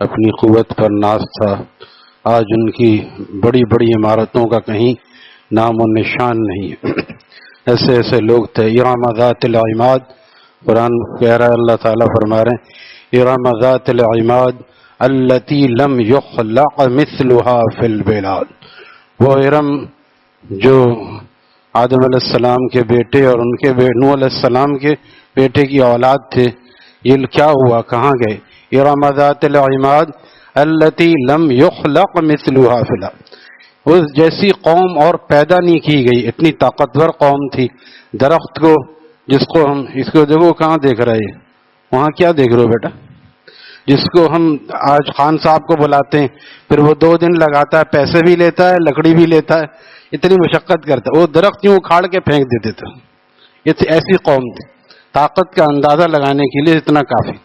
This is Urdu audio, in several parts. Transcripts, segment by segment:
اپنی قوت پر ناز تھا، آج ان کی بڑی بڑی عمارتوں کا کہیں نام و نشان نہیں ہے۔ ایسے ایسے لوگ تھے۔ ارم ذات العماد، قرآن کہہ رہا ہے، اللہ تعالیٰ فرما رہے ہیں ارم ذات العماد التی لم یخلق مثلها فی البلاد۔ وہ ارم جو آدم علیہ السلام کے بیٹے اور ان کے نوح علیہ السلام کے بیٹے کی اولاد تھے، یہ کیا ہوا، کہاں گئے؟ ارم ذات العماد التی لم یخلق مثلها فی الارض، اس جیسی قوم اور پیدا نہیں کی گئی۔ اتنی طاقتور قوم تھی۔ درخت کو جس کو ہم اس کو دیکھو کہاں دیکھ رہے ہیں، وہاں کیا دیکھ رہے ہو بیٹا؟ جس کو ہم آج خان صاحب کو بلاتے ہیں، پھر وہ 2 دن لگاتا ہے، پیسے بھی لیتا ہے، لکڑی بھی لیتا ہے، اتنی مشقت کرتا ہے، وہ درخت یوں اکھاڑ کے پھینک دیتے تھے۔ یہ ایسی قوم تھی، طاقت کا اندازہ لگانے کے لیے اتنا کافی،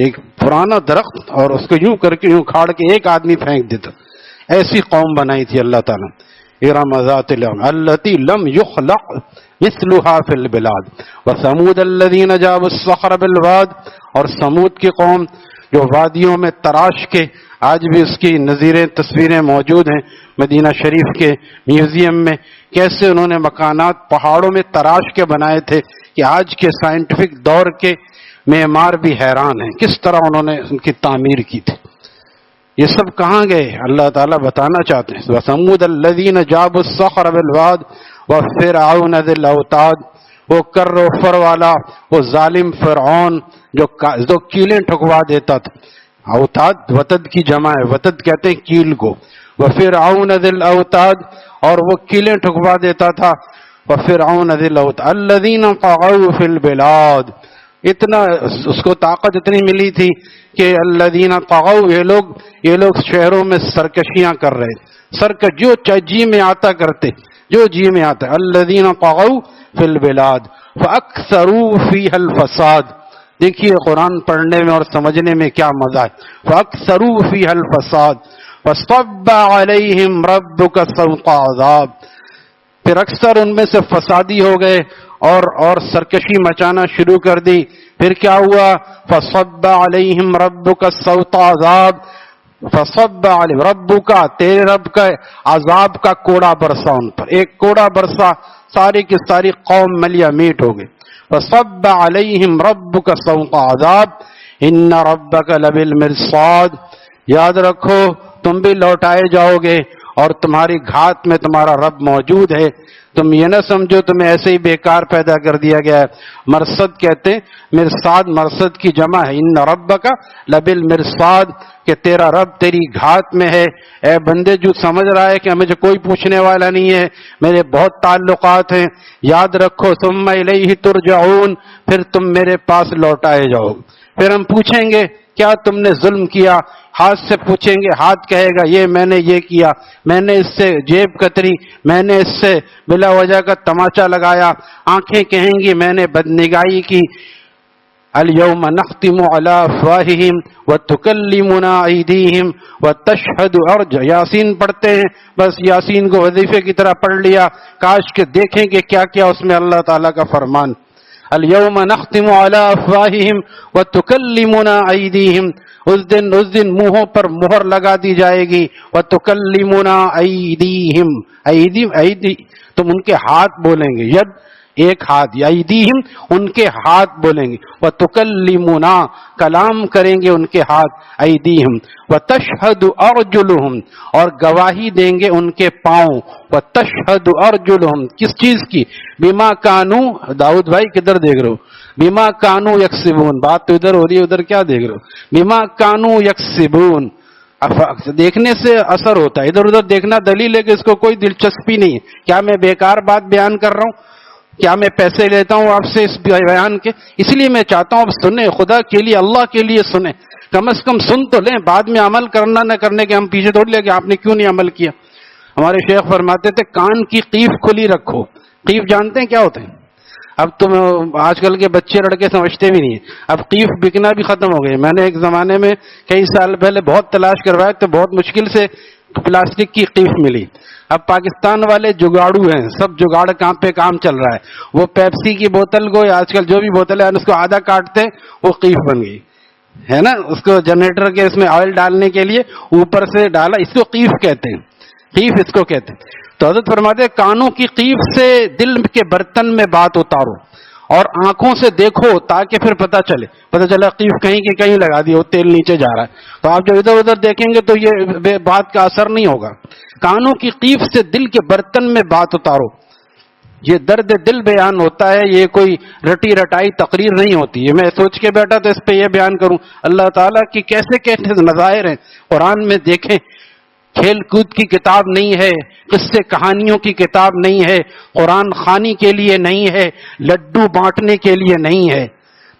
ایک پرانا درخت اور اس کو یوں کر کے یوں اکھاڑ کے ایک آدمی پھینک دیتا، ایسی قوم بنائی تھی اللہ تعالیٰ۔ ارم ذات العماد التی لم یخلق مثلها فی البلاد وثمود الذین جابوا الصخر بالواد، اور سمود کی قوم جو وادیوں میں تراش کے، آج بھی اس کی نظیریں تصویریں موجود ہیں مدینہ شریف کے میوزیم میں، کیسے انہوں نے مکانات پہاڑوں میں تراش کے بنائے تھے کہ آج کے سائنٹیفک دور کے معمار بھی حیران ہیں کس طرح انہوں نے ان کی تعمیر کی تھی۔ یہ سب کہاں گئے؟ اللہ تعالیٰ بتانا چاہتے ہیں وَثَمُودَ الَّذِينَ جَابُوا الصَّخْرَ بِالْوَادِ وَفِرْعَوْنَ ذِي الْأَوْتَادِ، وہ کر و فر والا، وہ ظالم فرعون جو کیلیں ٹھکوا دیتا تھا۔ اوتاد وتد کی جمع ہے، وتد کہتے ہیں کیل کو۔ وَفِرْعَوْنَ ذِي الْأَوْتَادِ، اور وہ کیلیں ٹھکوا دیتا تھا۔ وَفِرْعَوْنَ ذِي الْأَوْتَادِ الَّذِينَ طَغَوْا فِي الْبِلَادِ، اتنا اس کو طاقت اتنی ملی تھی کہ الذین طغوا، یہ لوگ شہروں میں سرکشیاں کر رہے، جو جی میں آتا کرتے، جو جی میں آتا۔ الذین طغوا فی البلاد فاکثروا فیہا الفساد، دیکھیے قرآن پڑھنے میں اور سمجھنے میں کیا مزہ ہے۔ فاکثروا فیہا الفساد فصب علیہم ربک سوط عذاب، پھر اکثر ان میں سے فسادی ہو گئے اور سرکشی مچانا شروع کر دی۔ پھر کیا ہوا؟ فصب علیہم ربک سوط عذاب، فصب علیہم ربک، تیرے رب کا عذاب کا کوڑا برسا ان پر، ایک کوڑا برسا، ساری کی ساری قوم ملیا میٹ ہو گئی۔ فصب علیہم ربک سوط عذاب ان ربک لبالمرصاد، یاد رکھو تم بھی لوٹائے جاؤ گے اور تمہاری گھات میں تمہارا رب موجود ہے۔ تم یہ نہ سمجھو تمہیں ایسے ہی بیکار پیدا کر دیا گیا ہے۔ مرصد کہتے ہیں، مرصاد مرصد کی جمع ہے۔ ان ربک لبالمرصاد، کہ تیرا رب تیری گھات میں ہے۔ اے بندے جو سمجھ رہا ہے کہ مجھے کوئی پوچھنے والا نہیں ہے، میرے بہت تعلقات ہیں، یاد رکھو ثم الیہ ترجعون، پھر تم میرے پاس لوٹائے جاؤ۔ پھر ہم پوچھیں گے کیا تم نے ظلم کیا؟ ہاتھ سے پوچھیں گے، ہاتھ کہے گا یہ میں نے یہ کیا، میں نے اس سے جیب کتری، میں نے اس سے بلا وجہ کا تماچا لگایا۔ آنکھیں کہیں گی میں نے بدنگاہی کی۔ الیوم نختم علی افواہہم وتکلمنا ایدیہم وتشہد ارجلہم، یاسین پڑھتے ہیں، بس یاسین کو وظیفے کی طرح پڑھ لیا، کاش کہ دیکھیں کہ کیا کیا اس میں اللہ تعالیٰ کا فرمان۔ الیوم نختم علی افواہہم وتکلمنا ایدیہم، اس دن منہوں پر مہر لگا دی جائے گی۔ وتکلمنا ایدیہم، ایدی تم ان کے ہاتھ بولیں گے، ید ایک ہاتھ، ایدیہم ان کے ہاتھ بولیں گے۔ وتکلمنا کلام کریں گے ان کے ہاتھ، ایدیہم۔ وتشہد ارجلہم اور گواہی دیں گے ان کے پاؤں۔ وتشہد ارجلہم کس چیز کی؟ بما کانوا، داؤد بھائی کدھر دیکھ رہے ہو؟ بما کانوا یکسبون، بات تو ادھر ہو رہی ہے ادھر کیا دیکھ رہے ہو؟ بما کانوا یکسبون، دیکھنے سے اثر ہوتا ہے، ادھر ادھر دیکھنا دلیل ہے کہ اس کو کوئی دلچسپی نہیں ہے۔ کیا میں بیکار بات بیان کر رہا ہوں؟ کیا میں پیسے لیتا ہوں آپ سے اس بیان کے؟ اس لیے میں چاہتا ہوں آپ سنیں، خدا کے لیے اللہ کے لیے سنیں، کم از کم سن تو لیں، بعد میں عمل کرنا نہ کرنے کے ہم پیچھے توڑ لیں کہ آپ نے کیوں نہیں عمل کیا۔ ہمارے شیخ فرماتے تھے کان کی قیف کھلی رکھو۔ قیف جانتے ہیں کیا ہوتے ہیں؟ اب تم آج کل کے بچے لڑکے سمجھتے بھی نہیں ہیں، اب قیف بکنا بھی ختم ہو گئی۔ میں نے ایک زمانے میں کئی سال پہلے بہت تلاش کروایا تو بہت مشکل سے پلاسٹک کی قیف ملی۔ اب پاکستان والے جگاڑو ہیں، سب جگاڑ کام پہ کام چل رہا ہے۔ وہ پیپسی کی بوتل کو، آج کل جو بھی بوتل ہے اس کو آدھا کاٹتے وہ قیف بن گئی۔ ہے نا, اس کو جنریٹر کے اس میں آئل ڈالنے کے لیے اوپر سے ڈالا, اس کو قیف کہتے ہیں, قیف اس کو کہتے ہیں. تو حضرت فرماتے ہیں کانوں کی قیف سے دل کے برتن میں بات اتارو اور آنکھوں سے دیکھو تاکہ پھر پتہ چلا قیف کہیں کہ کہیں لگا دیا, وہ تیل نیچے جا رہا ہے. تو آپ جب ادھر ادھر دیکھیں گے تو یہ بات کا اثر نہیں ہوگا. کانوں کی قیف سے دل کے برتن میں بات اتارو, یہ درد دل بیان ہوتا ہے, یہ کوئی رٹی رٹائی تقریر نہیں ہوتی ہے. میں سوچ کے بیٹھا تو اس پہ یہ بیان کروں, اللہ تعالیٰ کی کیسے کیسے نظائر ہیں قرآن میں. دیکھیں, کھیل کود کی کتاب نہیں ہے, قصے کہانیوں کی کتاب نہیں ہے, قرآن خوانی کے لیے نہیں ہے, لڈو بانٹنے کے لیے نہیں ہے.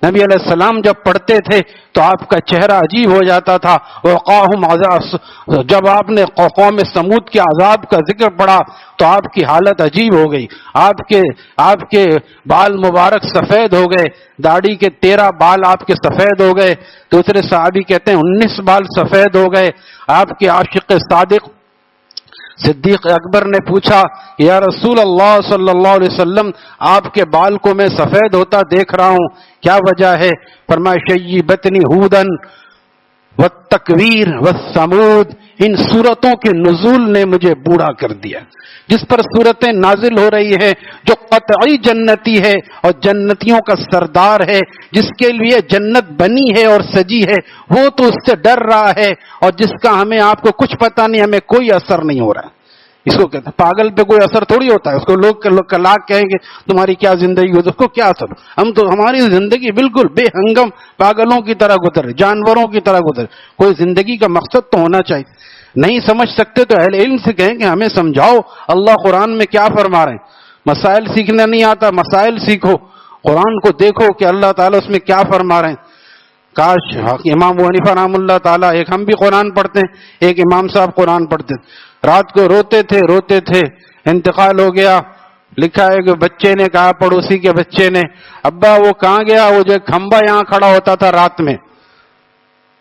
نبی علیہ السلام جب پڑھتے تھے تو آپ کا چہرہ عجیب ہو جاتا تھا. وقاہم عذاب, جب آپ نے قوم سمود کے عذاب کا ذکر پڑھا تو آپ کی حالت عجیب ہو گئی. آپ کے بال مبارک سفید ہو گئے, داڑھی کے 13 بال آپ کے سفید ہو گئے. دوسرے صحابی کہتے ہیں 19 بال سفید ہو گئے. آپ کے عاشق صادق صدیق اکبر نے پوچھا یا رسول اللہ صلی اللہ علیہ وسلم, آپ کے بال کو میں سفید ہوتا دیکھ رہا ہوں, کیا وجہ ہے؟ فرمایا شیبتنی ہودن والتکویر والثمود, ان صورتوں کے نزول نے مجھے بوڑھا کر دیا. جس پر صورتیں نازل ہو رہی ہے جو قطعی جنتی ہے اور جنتیوں کا سردار ہے, جس کے لیے جنت بنی ہے اور سجی ہے, وہ تو اس سے ڈر رہا ہے, اور جس کا ہمیں آپ کو کچھ پتہ نہیں, ہمیں کوئی اثر نہیں ہو رہا. اس کو کہتے ہیں پاگل پہ کوئی اثر تھوڑی ہوتا ہے. اس کو لوگ کلاک کہیں گے تمہاری کیا زندگی ہوتی, اس کو کیا اثر؟ ہم تو ہماری زندگی بالکل بے ہنگم پاگلوں کی طرح گزر, جانوروں کی طرح گزر. کوئی زندگی کا مقصد تو ہونا چاہیے. نہیں سمجھ سکتے تو اہل علم سے کہیں کہ ہمیں سمجھاؤ اللہ قرآن میں کیا فرما رہے ہیں. مسائل سیکھنا نہیں آتا, مسائل سیکھو, قرآن کو دیکھو کہ اللہ تعالیٰ اس میں کیا فرما رہے ہیں. کاش امام ابو حنیفہ رحمہ اللہ تعالیٰ, ایک ہم بھی قرآن پڑھتے ہیں, ایک امام صاحب قرآن پڑھتے ہیں, رات کو روتے تھے, انتقال ہو گیا. لکھا ہے کہ بچے نے کہا, پڑوسی کے بچے نے, ابا وہ کہاں گیا, وہ جو کھمبا یہاں کھڑا ہوتا تھا رات میں,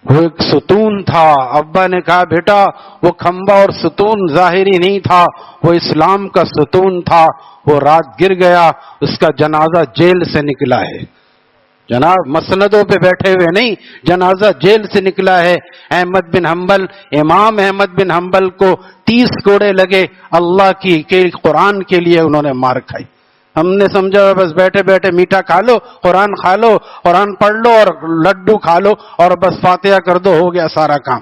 وہ ایک ستون تھا. ابا نے کہا بیٹا وہ کھمبا اور ستون ظاہری نہیں تھا, وہ اسلام کا ستون تھا, وہ رات گر گیا, اس کا جنازہ جیل سے نکلا ہے. جناب مسندوں پہ بیٹھے ہوئے نہیں, جنازہ جیل سے نکلا ہے. احمد بن حنبل, امام احمد بن حنبل کو 30 کوڑے لگے اللہ کی قرآن کے لیے, انہوں نے مار کھائی. ہم نے سمجھا بس بیٹھے بیٹھے میٹھا کھا لو, قرآن کھا لو, قرآن پڑھ لو اور لڈو کھا لو اور بس فاتحہ کر دو, ہو گیا سارا کام.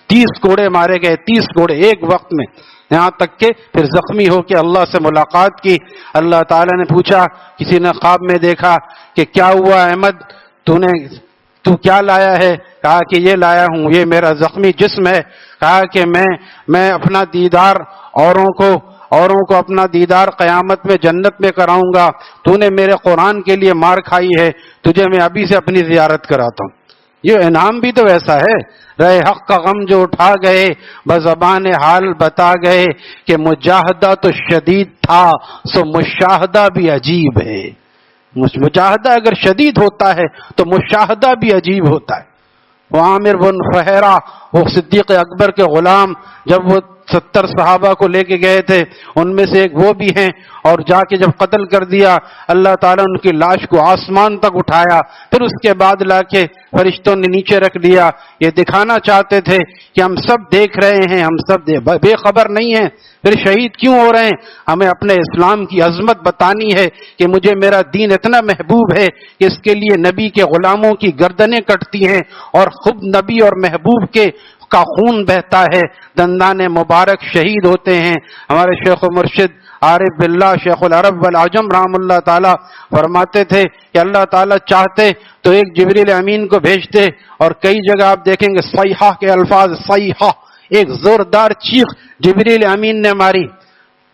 30 کوڑے مارے گئے, 30 کوڑے ایک وقت میں, یہاں تک کہ پھر زخمی ہو کے اللہ سے ملاقات کی. اللہ تعالیٰ نے پوچھا, کسی نے خواب میں دیکھا کہ کیا ہوا احمد, تو کیا لایا ہے؟ کہا کہ یہ لایا ہوں, یہ میرا زخمی جسم ہے. کہا کہ میں اپنا دیدار اوروں کو اپنا دیدار قیامت میں جنت میں کراؤں گا. تو نے میرے قرآن کے لیے مار کھائی ہے, تجھے میں ابھی سے اپنی زیارت کراتا ہوں. یہ انعام بھی تو ایسا ہے. رہے حق کا غم جو اٹھا گئے, بزبان حال بتا گئے کہ مجاہدہ تو شدید تھا, سو مشاہدہ بھی عجیب ہے. مجاہدہ اگر شدید ہوتا ہے تو مشاہدہ بھی عجیب ہوتا ہے. وہ عامر بن فہرہ, وہ صدیق اکبر کے غلام, جب وہ 70 صحابہ کو لے کے گئے تھے, ان میں سے ایک وہ بھی ہیں, اور جا کے جب قتل کر دیا, اللہ تعالیٰ ان کی لاش کو آسمان تک اٹھایا, پھر اس کے بعد لا کے فرشتوں نے نیچے رکھ دیا. یہ دکھانا چاہتے تھے کہ ہم سب دیکھ رہے ہیں, ہم سب بے خبر نہیں ہیں. پھر شہید کیوں ہو رہے ہیں؟ ہمیں اپنے اسلام کی عظمت بتانی ہے کہ مجھے میرا دین اتنا محبوب ہے کہ اس کے لیے نبی کے غلاموں کی گردنیں کٹتی ہیں, اور خود نبی اور محبوب کا خون بہتا ہے, دندان مبارک شہید ہوتے ہیں. ہمارے شیخ و مرشد عارف باللہ شیخ العرب والعجم رحم اللہ تعالی فرماتے تھے کہ اللہ تعالیٰ چاہتے تو ایک جبریل امین کو بھیجتے, اور کئی جگہ آپ دیکھیں گے صیحہ کے الفاظ, صیحہ ایک زوردار چیخ جبریل امین نے ماری.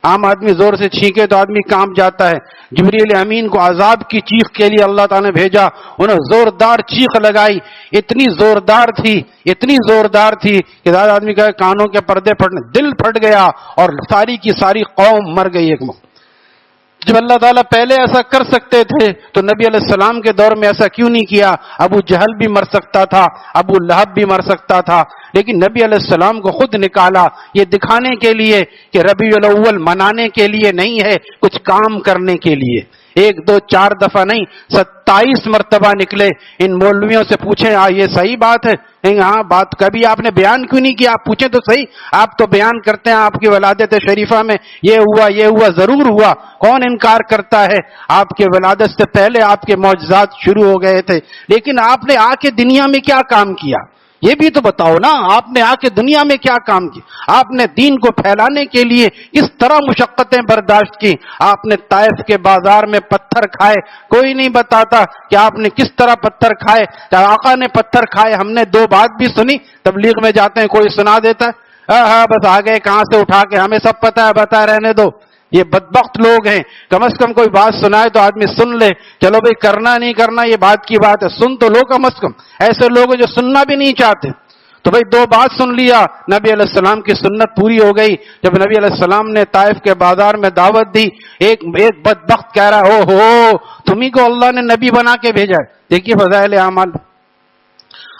عام آدمی زور سے چھینکے تو آدمی کانپ جاتا ہے, جبریل امین کو عذاب کی چیخ کے لیے اللہ تعالیٰ نے بھیجا. انہوں نے زوردار چیخ لگائی, اتنی زوردار تھی کہ زیادہ آدمی کہے کانوں کے پردے پھٹنے, دل پھٹ گیا اور ساری کی ساری قوم مر گئی. ایک جب اللہ تعالیٰ پہلے ایسا کر سکتے تھے تو نبی علیہ السلام کے دور میں ایسا کیوں نہیں کیا؟ ابو جہل بھی مر سکتا تھا, ابو لہب بھی مر سکتا تھا, لیکن نبی علیہ السلام کو خود نکالا, یہ دکھانے کے لیے کہ ربیع الاول منانے کے لیے نہیں ہے, کچھ کام کرنے کے لیے. ایک دو چار دفعہ نہیں، 27 مرتبہ نکلے۔ ان مولویوں سے پوچھیں یہ صحیح بات ہے؟ ہاں بات کبھی آپ نے بیان کیوں نہیں کیا؟ آپ پوچھیں تو صحیح، آپ تو بیان کرتے ہیں آپ کی ولادت شریفہ میں یہ ہوا، ضرور ہوا، کون انکار کرتا ہے؟ آپ کے ولادت سے پہلے آپ کے معجزات شروع ہو گئے تھے، لیکن آپ نے آ کے دنیا میں کیا کام کیا یہ بھی تو بتاؤ نا۔ آپ نے آ کے دنیا میں کیا کام کیا؟ آپ نے دین کو پھیلانے کے لیے کس طرح مشقتیں برداشت کی؟ آپ نے طائف کے بازار میں پتھر کھائے، کوئی نہیں بتاتا کہ آپ نے کس طرح پتھر کھائے۔ آقا نے پتھر کھائے، ہم نے 2 بات بھی سنی، تبلیغ میں جاتے ہیں کوئی سنا دیتا ہے، ہاں بس آ گئے کہاں سے اٹھا کے، ہمیں سب پتہ ہے، بتا رہنے دو۔ یہ بدبخت لوگ ہیں، کم از کم کوئی بات سنائے تو آدمی سن لے، چلو بھئی کرنا نہیں کرنا یہ بات کی بات ہے، سن تو لو کم از کم۔ ایسے لوگ جو سننا بھی نہیں چاہتے۔ تو بھئی 2 بات سن لیا، نبی علیہ السلام کی سنت پوری ہو گئی۔ جب نبی علیہ السلام نے طائف کے بازار میں دعوت دی، ایک بدبخت کہہ رہا او تمہیں کو اللہ نے نبی بنا کے بھیجا ہے۔ دیکھیے فضائل اعمال،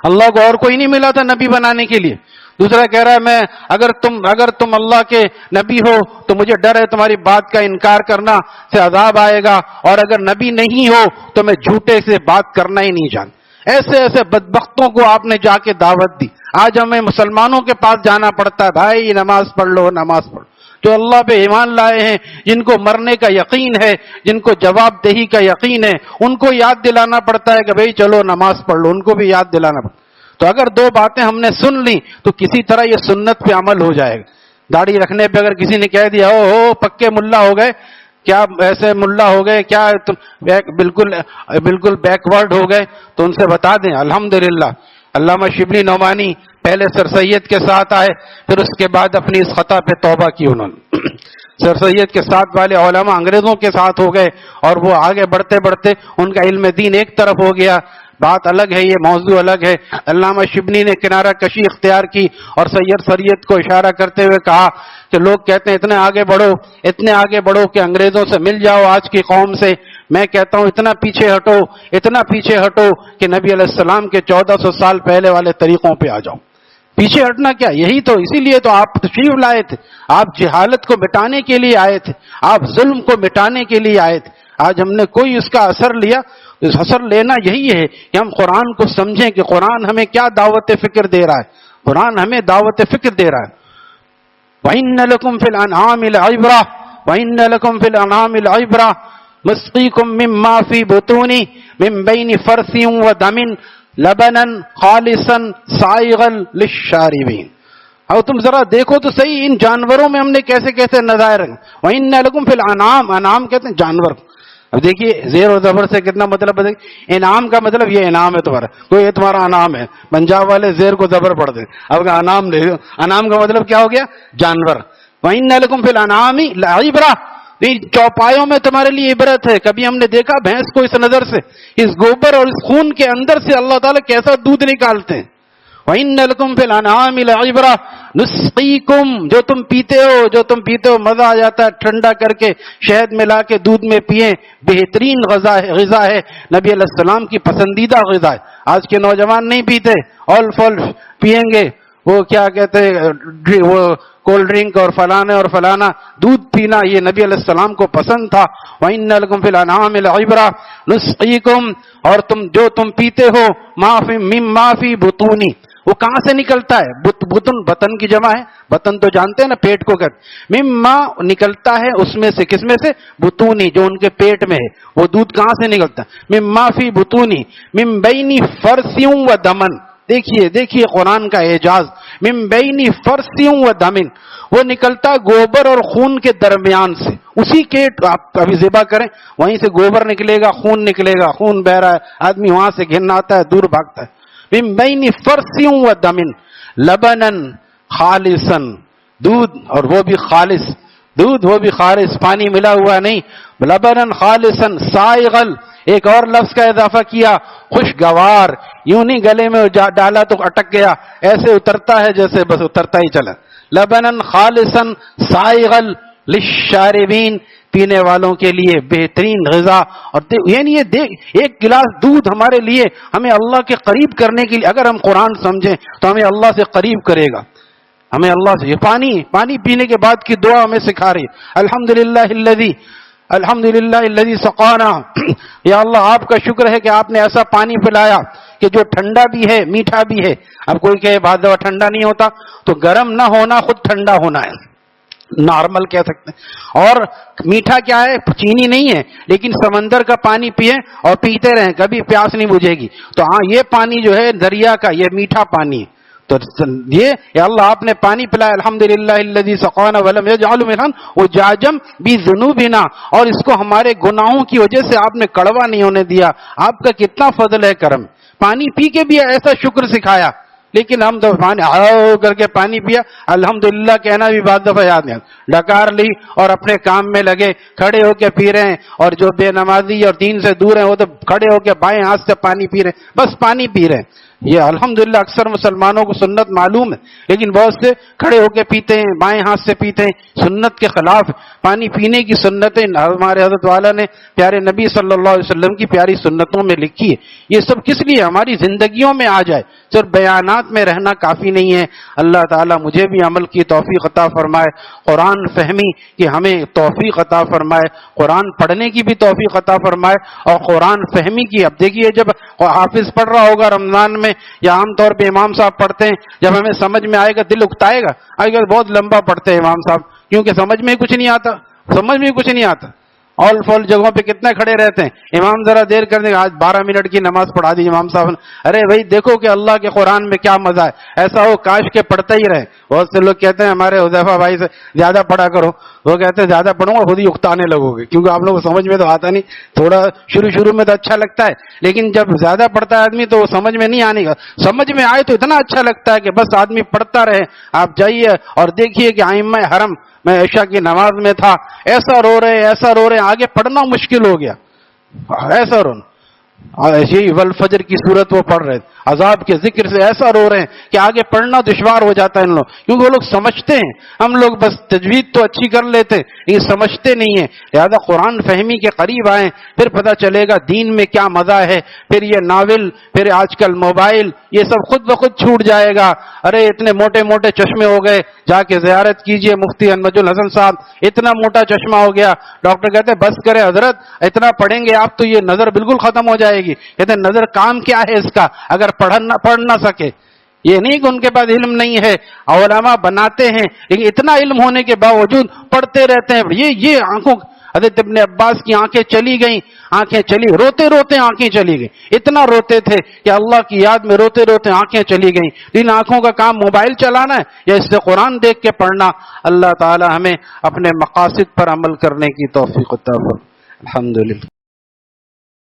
اللہ کو اور کوئی نہیں ملا تھا نبی بنانے کے لیے۔ دوسرا کہہ رہا ہے میں اگر تم اللہ کے نبی ہو تو مجھے ڈر ہے تمہاری بات کا انکار کرنا سے عذاب آئے گا، اور اگر نبی نہیں ہو تو میں جھوٹے سے بات کرنا ہی نہیں جان۔ ایسے بدبختوں کو آپ نے جا کے دعوت دی۔ آج ہمیں مسلمانوں کے پاس جانا پڑتا ہے، بھائی نماز پڑھ لو، نماز پڑھو۔ جو اللہ پہ ایمان لائے ہیں، جن کو مرنے کا یقین ہے، جن کو جواب دہی کا یقین ہے، ان کو یاد دلانا پڑتا ہے کہ بھائی چلو نماز پڑھ لو، ان کو بھی یاد دلانا پڑتا ہے۔ تو اگر 2 باتیں ہم نے سن لی تو کسی طرح یہ سنت پہ عمل ہو جائے گا۔ داڑھی رکھنے پہ اگر کسی نے کہہ دیا پکے ملا ہو گئے، کیا ایسے ملا ہو گئے، کیا تم بالکل بیکورڈ ہو گئے، تو ان سے بتا دیں الحمدللہ علامہ شبلی نعمانی پہلے سر سید کے ساتھ آئے، پھر اس کے بعد اپنی اس خطا پہ توبہ کی انہوں نے۔ سر سید کے ساتھ والے علماء انگریزوں کے ساتھ ہو گئے، اور وہ آگے بڑھتے بڑھتے ان کا علم دین ایک طرف ہو گیا، بات الگ ہے، یہ موضوع الگ ہے۔ علامہ شبلی نے کنارہ کشی اختیار کی اور سید کو اشارہ کرتے ہوئے کہا کہ لوگ کہتے ہیں اتنے آگے بڑھو کہ انگریزوں سے مل جاؤ آج کی قوم سے۔ میں کہتا ہوں اتنا پیچھے ہٹو کہ نبی علیہ السلام کے 1400 سال پہلے والے طریقوں پہ آ جاؤ۔ پیچھے ہٹنا کیا، یہی تو، اسی لیے تو آپ تشریف لائے تھے، آپ جہالت کو مٹانے کے لیے آئے تھے، آپ ظلم کو مٹانے کے لیے آئے تھے۔ آج ہم نے کوئی اس کا اثر لیا، اس اثر لینا یہی ہے کہ ہم قرآن کو سمجھیں کہ قرآن ہمیں کیا دعوت فکر دے رہا ہے۔ قرآن ہمیں دعوت فکر دے رہا ہے۔ وَإِنَّ لَكُمْ فِي الْأَنْعَامِ لَعِبْرَةً وَإِنَّ لَكُمْ فِي الْأَنْعَامِ لَعِبْرَةً نُسْقِيكُم مِّمَّا فِي بُطُونِهِ مِن بَيْنِ فَرْثٍ وَدَمٍ لَبَنًا خَالِصًا سَائِغًا لِلشَّارِبِينَ۔ اور تم ذرا دیکھو تو صحیح ان جانوروں میں ہم نے کیسے کیسے نظائر ہیں۔ وَإِنَّ لَكُمْ فِي الْأَنْعَامِ، انعام کہتے ہیں جانور۔ اب دیکھیے زیر و زبر سے کتنا مطلب ہے۔ انعام کا مطلب یہ انعام ہے تمہارا، کوئی تمہارا انعام ہے۔ پنجاب والے زیر کو زبر پڑھ دیں، اب انعام لے لو۔ انعام کا مطلب کیا ہو گیا؟ جانور۔ وَإِنَّ لَكُمْ فِي الْأَنْعَامِ لَعِبْرَةً، چوپایوں میں تمہارے لیے عبرت ہے۔ کبھی ہم نے دیکھا بھینس کو اس نظر سے، اس گوبر اور اس خون کے اندر سے اللہ تعالیٰ کیسا دودھ نکالتے ہیں۔ وَإِنَّ لَكُمْ فِي الْأَنْعَامِ لَعِبْرَةً نُسْقِيكُم، جو تم پیتے ہو مزہ آ جاتا ہے ٹھنڈا کر کے، شہد ملا کے دودھ میں پیئیں، بہترین غذا ہے، نبی علیہ السلام کی پسندیدہ غذا ہے۔ آج کے نوجوان نہیں پیتے، آل فول پیئیں گے، وہ کیا کہتے ہیں، وہ کولڈ ڈرنک اور فلانا دودھ پینا، یہ نبی علیہ السلام کو پسند تھا۔ وَإِنَّ لَكُمْ فِي الْأَنْعَامِ لَعِبْرَةً نُسْقِيكُم، اور تم پیتے ہو مِمَّا فِي بُطُونِ، وہ کہاں سے نکلتا ہے؟ بطن کی جمع ہے، بطن تو جانتے ہیں نا پیٹ کو کہتے، مما نکلتا ہے اس میں سے، کس میں سے؟ بطونی، جو ان کے پیٹ میں ہے، وہ دودھ کہاں سے نکلتا ہے؟ مما فی بطونی من بین فرث و دمن۔ دیکھیے قرآن کا اعجاز، من بین فرث و دمن، وہ نکلتا گوبر اور خون کے درمیان سے، اسی کے آپ ابھی ذبح کریں وہیں سے گوبر نکلے گا، خون نکلے گا، خون بہ رہا ہے، آدمی وہاں سے گھننا آتا ہے، دور بھاگتا ہے۔ من بین فرث و دمن لبنا خالصا، دودھ، اور وہ بھی خالص دودھ، وہ بھی خالص، پانی ملا ہوا نہیں، لبنا خالصا سائغا، ایک اور لفظ کا اضافہ کیا، خوشگوار، یوں نہیں گلے میں ڈالا تو اٹک گیا، ایسے اترتا ہے جیسے بس اترتا ہی چلا۔ لبنا خالصا سائغا للشاربین، پینے والوں کے لیے بہترین غذا۔ اور یعنی یہ ایک گلاس دودھ ہمارے لیے، ہمیں اللہ کے قریب کرنے کے لیے، اگر ہم قرآن سمجھیں تو ہمیں اللہ سے قریب کرے گا، ہمیں اللہ سے۔ یہ پانی پینے کے بعد کی دعا ہمیں سکھا رہی ہے، الحمدللہ الذی الحمدللہ الذی سقانا، یا اللہ آپ کا شکر ہے کہ آپ نے ایسا پانی پلایا کہ جو ٹھنڈا بھی ہے میٹھا بھی ہے۔ اب کوئی کہے بعض دفعہ ٹھنڈا نہیں ہوتا، تو گرم نہ ہونا خود ٹھنڈا ہونا ہے، نارمل کہہ سکتے ہیں۔ اور میٹھا کیا ہے؟ چینی نہیں ہے، لیکن سمندر کا پانی پیئے اور پیتے رہیں، کبھی پیاس نہیں بجھے گی۔ تو ہاں یہ پانی جو ہے دریا کا، یہ میٹھا پانی ہے۔ تو یہ یا اللہ آپ نے پانی پلایا، الحمدللہ الذی سقانا ولم یجعل منہا اجاجا بذنوبنا، اور اس کو ہمارے گناہوں کی وجہ سے آپ نے کڑوا نہیں ہونے دیا۔ آپ کا کتنا فضل ہے، کرم۔ پانی پی کے بھی ایسا شکر سکھایا، لیکن ہم تو پانی آؤ کر کے پانی پیا، الحمدللہ کہنا بھی بعض دفعہ یاد نہیں، ڈکار لی اور اپنے کام میں لگے، کھڑے ہو کے پی رہے ہیں۔ اور جو بے نمازی اور دین سے دور ہیں وہ تو کھڑے ہو کے بائیں ہاتھ سے پانی پی رہے ہیں، بس پانی پی رہے ہیں۔ یہ الحمدللہ اکثر مسلمانوں کو سنت معلوم ہے، لیکن بہت سے کھڑے ہو کے پیتے ہیں، بائیں ہاتھ سے پیتے ہیں، سنت کے خلاف۔ پانی پینے کی سنتیں ہمارے حضرت والا نے پیارے نبی صلی اللہ علیہ وسلم کی پیاری سنتوں میں لکھی ہے۔ یہ سب کس لیے؟ ہماری زندگیوں میں آ جائے، صرف بیانات میں رہنا کافی نہیں ہے۔ اللہ تعالیٰ مجھے بھی عمل کی توفیق عطا فرمائے، قرآن فہمی کی ہمیں توفیق عطا فرمائے، قرآن پڑھنے کی بھی توفیق عطا فرمائے، اور قرآن فہمی کی۔ اب دیکھیے جب حافظ پڑھ رہا ہوگا رمضان میں، یا عام طور پہ امام صاحب پڑھتے ہیں، جب ہمیں سمجھ میں آئے گا دل اکتائے گا، اگر بہت لمبا پڑھتے ہیں امام صاحب، کیونکہ سمجھ میں کچھ نہیں آتا، سمجھ میں کچھ نہیں آتا۔ آل فال جگہوں پہ کتنے کھڑے رہتے ہیں، امام ذرا دیر کر دیں، آج 12 منٹ کی نماز پڑھا دی امام صاحب نے۔ ارے بھائی دیکھو کہ اللہ کے قرآن میں کیا مزہ ہے، ایسا ہو کاش کے پڑھتے ہی رہے۔ بہت سے لوگ کہتے ہیں ہمارے حذیفہ بھائی سے زیادہ پڑھا کرو، وہ کہتے ہیں زیادہ پڑھوں گا خود ہی اکتانے لگو گے، کیونکہ آپ لوگوں کو سمجھ میں تو آتا نہیں، تھوڑا شروع میں تو اچھا لگتا ہے، لیکن جب زیادہ پڑھتا ہے آدمی تو وہ سمجھ میں نہیں آنے گا، سمجھ میں آئے تو اتنا اچھا لگتا ہے کہ بس آدمی پڑھتا رہے۔ آپ جائیے اور دیکھیے کہ ائمہ حرم، میں عشاء کی نماز میں تھا، ایسا رو رہے ہیں، آگے پڑھنا مشکل ہو گیا، ایسا رونا۔ یہی والفجر کی صورت وہ پڑھ رہے، عذاب کے ذکر سے ایسا رو رہے ہیں کہ آگے پڑھنا دشوار ہو جاتا ہے ان لوگ، کیونکہ وہ لوگ سمجھتے ہیں، ہم لوگ بس تجوید تو اچھی کر لیتے یہ سمجھتے نہیں ہیں۔ لہذا قرآن فہمی کے قریب آئیں، پھر پتہ چلے گا دین میں کیا مزہ ہے۔ پھر یہ ناول، پھر آج کل موبائل، یہ سب خود بخود چھوٹ جائے گا۔ ارے اتنے موٹے موٹے چشمے ہو گئے، جا کے زیارت کیجئے مفتی انمج الحسن صاحب، اتنا موٹا چشمہ ہو گیا، ڈاکٹر کہتے ہیں بس کرے حضرت، اتنا پڑھیں گے آپ تو یہ نظر بالکل ختم ہو جائے گی۔ کہتے ہیں نظر کام کیا ہے اس کا اگر پڑھ نہ سکے؟ یہ نہیں کہ ان کے پاس علم نہیں ہے، علماء بناتے ہیں، لیکن اتنا علم ہونے کے باوجود پڑھتے رہتے ہیں۔ یہ آنکھوں، حضرت ابن عباس کی آنکھیں چلی گئیں، روتے روتے آنکھیں چلی گئیں، اتنا روتے تھے کہ اللہ کی یاد میں روتے روتے آنکھیں چلی گئیں۔ ان آنکھوں کا کام موبائل چلانا ہے یا اس سے قرآن دیکھ کے پڑھنا؟ اللہ تعالی ہمیں اپنے مقاصد پر عمل کرنے کی توفیق عطا فرمائے۔ الحمدللہ۔